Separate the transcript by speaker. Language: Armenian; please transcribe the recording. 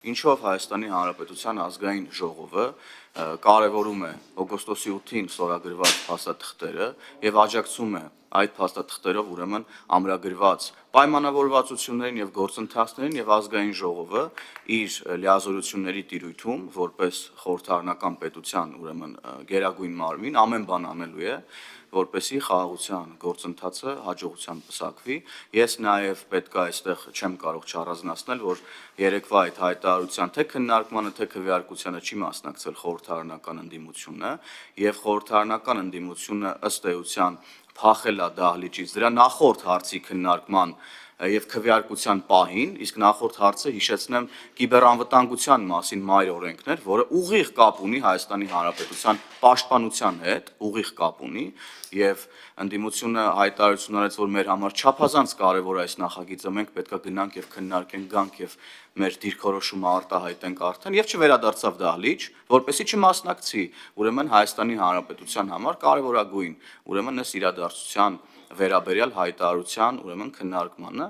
Speaker 1: Ինչով Հայաստանի Հանրապետության ազգային ժողովը կարևորում է օգոստոսի 8-ին ստորագրված փաստաթղթերը եւ աջակցում է այդ փաստաթղթերով ուրեմն ամրագրված պայմանավորվածություններին եւ գործընթացներին եւ ազգային ժողովը իր լիազորությունների տիրույթում որպես խորհրդարանական պետության ուրեմն գերագույն մարմին ամեն բան անելու է որպեսի խաղաղության գործընթացը հաջողությամբ պսակվի։ Ես նաև պետք է այստեղ չեմ կարող չառանձնացնել, որ երեկվա այդ հայտարարության թե քննարկմանը, թե քվեարկությանը չի մասնակցել խորհրդարանական ընդդիմությունը, եւ խորհրդարանական ընդդիմությունը ըստ էության փախել է դահլիճից դրա նախորդ հարցի քննարկման եւ քվեարկության պահին, իսկ նախորդ հարցը հիշեցնեմ կիբերանվտանգության մասին մայր օրենքն էր, որը ուղիղ կապ ունի Հայաստանի Հանրապետության պաշտպանության հետ, ուղիղ կապ ունի եւ ընդդիմությունը հայտարարություն արեց, որ մեր համար չափազանց կարեւոր է այս նախագիծը, մենք պետք է գնանք եւ քննարկենք, գանք եւ մեր դիրքորոշումը արտահայտենք արդեն եւ չվերադարձավ դահլիճ, որպեսի չմասնակցի, ուրեմն Հայաստանի Հանրապետության համար կարևորագույն, ուրեմն այս իրադարձության վերաբերյալ հայտարարության, ուրեմն քննարկմանը